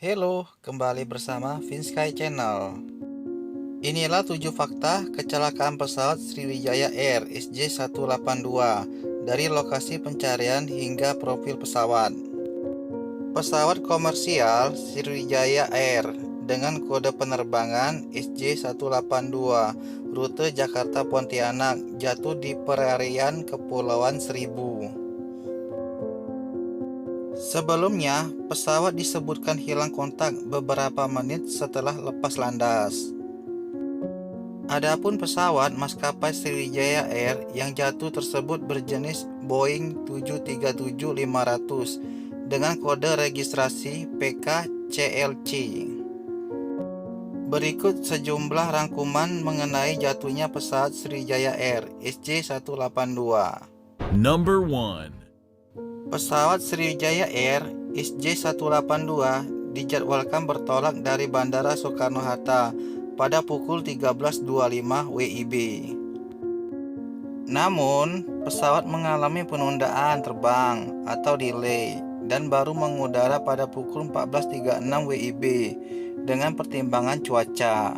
Halo, kembali bersama Finsky Channel. Inilah 7 fakta kecelakaan pesawat Sriwijaya Air SJ182 dari lokasi pencarian hingga profil pesawat. Pesawat komersial Sriwijaya Air dengan kode penerbangan SJ182 rute Jakarta Pontianak jatuh di perairan Kepulauan Seribu. Sebelumnya, pesawat disebutkan hilang kontak beberapa menit setelah lepas landas. Adapun pesawat maskapai Sriwijaya Air yang jatuh tersebut berjenis Boeing 737-500 dengan kode registrasi PKCLC. Berikut sejumlah rangkuman mengenai jatuhnya pesawat Sriwijaya Air SJ182. Number 1. Pesawat Sriwijaya Air SJ182 dijadwalkan bertolak dari Bandara Soekarno-Hatta pada pukul 13.25 WIB. Namun, pesawat mengalami penundaan terbang atau delay dan baru mengudara pada pukul 14.36 WIB dengan pertimbangan cuaca.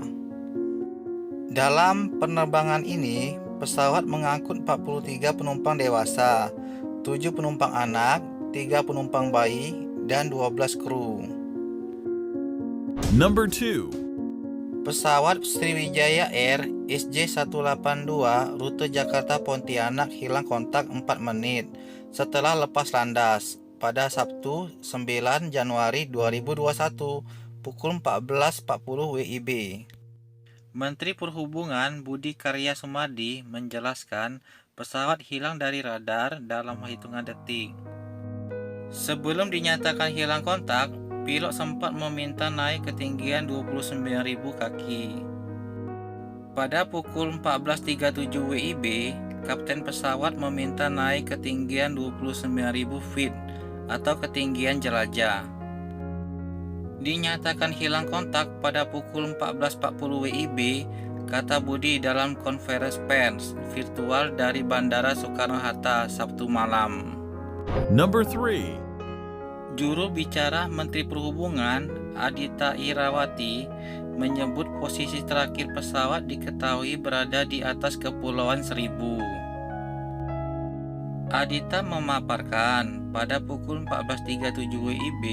Dalam penerbangan ini, pesawat mengangkut 43 penumpang dewasa, 7 penumpang anak, 3 penumpang bayi, dan 12 kru. Number 2. Pesawat Sriwijaya Air SJ182 rute Jakarta Pontianak hilang kontak 4 menit setelah lepas landas pada Sabtu 9 Januari 2021 pukul 14.40 WIB. Menteri Perhubungan Budi Karya Sumadi menjelaskan pesawat hilang dari radar dalam hitungan detik. Sebelum dinyatakan hilang kontak, pilot sempat meminta naik ketinggian 29.000 kaki. Pada pukul 14.37 WIB, kapten pesawat meminta naik ketinggian 29.000 feet atau ketinggian jelajah. Dinyatakan hilang kontak pada pukul 14.40 WIB, kata Budi dalam konferensi pers virtual dari Bandara Soekarno-Hatta Sabtu malam. Number 3. Juru bicara Menteri Perhubungan Adhita Irawati menyebut posisi terakhir pesawat diketahui berada di atas Kepulauan Seribu. Adhita memaparkan pada pukul 14.37 WIB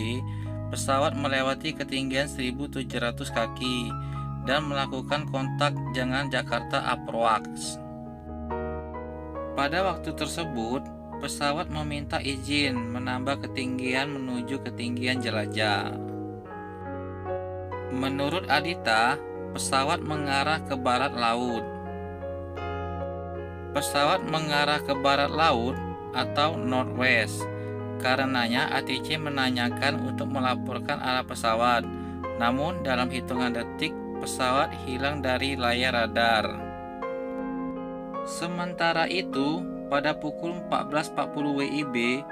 pesawat melewati ketinggian 1.700 kaki dan melakukan kontak dengan Jakarta Approach. Pada waktu tersebut, pesawat meminta izin menambah ketinggian menuju ketinggian jelajah. Menurut Adhita, pesawat mengarah ke barat laut. Pesawat mengarah ke barat laut atau northwest. Karenanya ATC menanyakan untuk melaporkan arah pesawat. Namun dalam hitungan detik pesawat hilang dari layar radar. Sementara itu, pada pukul 14.40 WIB,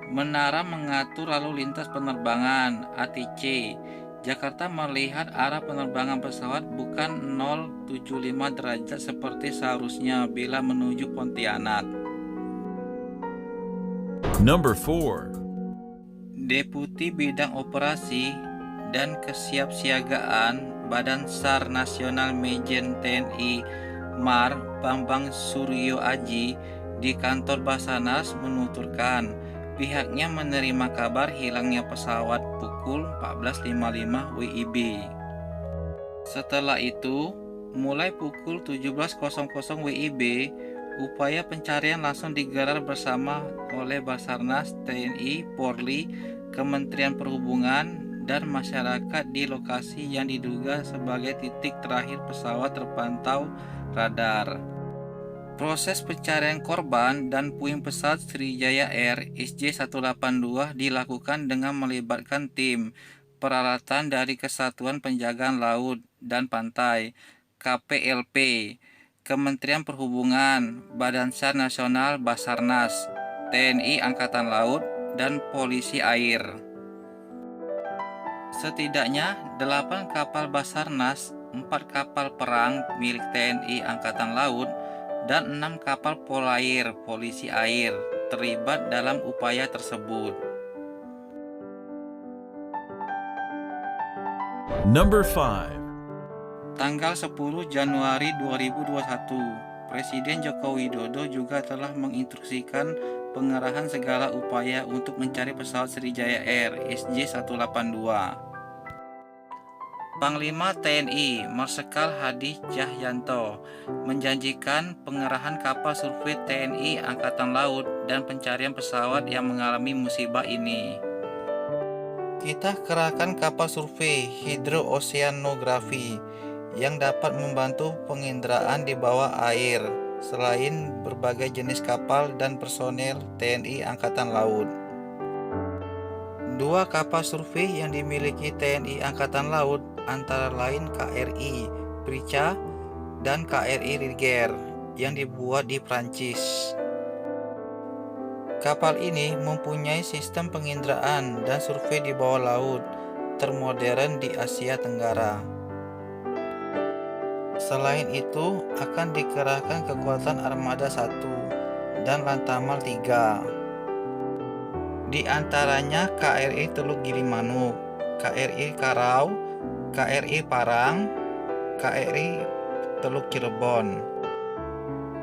Menara Mengatur Lalu Lintas Penerbangan (ATC) Jakarta melihat arah penerbangan pesawat bukan 075 derajat seperti seharusnya bila menuju Pontianak. Number 4. Deputi Bidang Operasi dan Kesiapsiagaan Badan SAR Nasional Majen TNI Mar Bambang Suryo Aji di kantor Basarnas menuturkan pihaknya menerima kabar hilangnya pesawat pukul 14.55 WIB. Setelah itu, mulai pukul 17.00 WIB, upaya pencarian langsung digelar bersama oleh Basarnas, TNI, Polri, Kementerian Perhubungan, dan masyarakat di lokasi yang diduga sebagai titik terakhir pesawat terpantau radar. Proses pencarian korban dan puing pesawat Sriwijaya Air SJ182 dilakukan dengan melibatkan tim peralatan dari Kesatuan Penjagaan Laut dan Pantai (KPLP), Kementerian Perhubungan, Badan SAR Nasional Basarnas, TNI Angkatan Laut, dan Polisi Air. Setidaknya 8 kapal Basarnas, 4 kapal perang milik TNI Angkatan Laut, dan 6 kapal Polair Polisi Air terlibat dalam upaya tersebut. Number 5. Tanggal 10 Januari 2021, Presiden Joko Widodo juga telah menginstruksikan pengerahan segala upaya untuk mencari pesawat Sriwijaya Air SJ182. Panglima TNI Marsikal Hadi Cahyanto menjanjikan pengerahan kapal survei TNI Angkatan Laut dan pencarian pesawat yang mengalami musibah ini. Kita kerahkan kapal survei hidrooceanografi yang dapat membantu penginderaan di bawah air selain berbagai jenis kapal dan personel TNI Angkatan Laut. Dua kapal survei yang dimiliki TNI Angkatan Laut antara lain KRI Prica dan KRI Riger yang dibuat di Prancis. Kapal ini mempunyai sistem penginderaan dan survei di bawah laut termodern di Asia Tenggara. Selain itu, akan dikerahkan kekuatan Armada 1 dan Lantamal 3. Di antaranya KRI Teluk Gilimanuk, KRI Karau, KRI Parang, KRI Teluk Cirebon,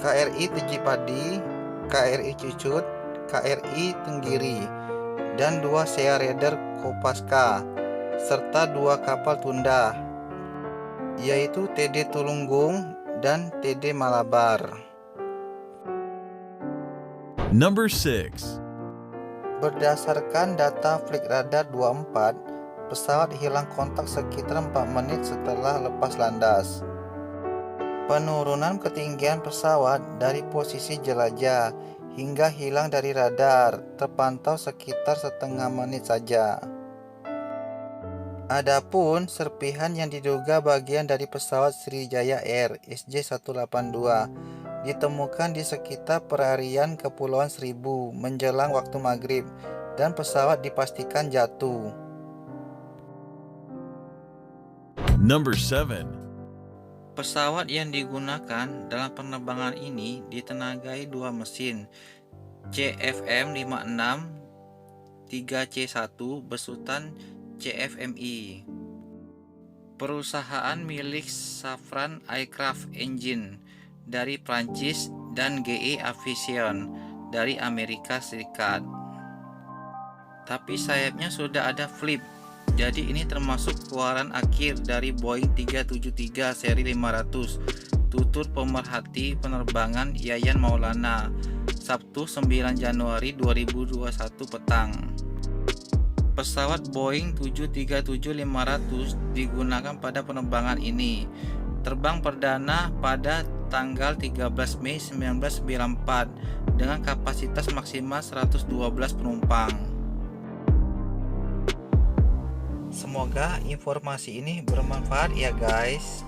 KRI Tejipadi, KRI Cucut, KRI Tenggiri, dan 2 Sea Raider Kopaska, serta 2 kapal tunda, yaitu TD Tulunggung dan TD Malabar. Number 6. Berdasarkan data Flight Radar 24, pesawat hilang kontak sekitar 4 menit setelah lepas landas. Penurunan ketinggian pesawat dari posisi jelajah hingga hilang dari radar terpantau sekitar setengah menit saja. Adapun serpihan yang diduga bagian dari pesawat Sriwijaya Air SJ182 ditemukan di sekitar perairan Kepulauan Seribu menjelang waktu maghrib dan pesawat dipastikan jatuh. Number 7. Pesawat yang digunakan dalam penerbangan ini ditenagai 2 mesin CFM56 3C1 besutan CFMI. Perusahaan milik Safran Aircraft Engine dari Prancis dan GE Aviation dari Amerika Serikat. Tapi sayapnya sudah ada flip, jadi ini termasuk keluaran akhir dari Boeing 373 seri 500. Tutur pemerhati penerbangan Yayan Maulana, Sabtu 9 Januari 2021 petang. Pesawat Boeing 737-500 digunakan pada penerbangan ini. Terbang perdana pada tanggal 13 Mei 1994 dengan kapasitas maksimal 112 penumpang. Semoga informasi ini bermanfaat ya guys.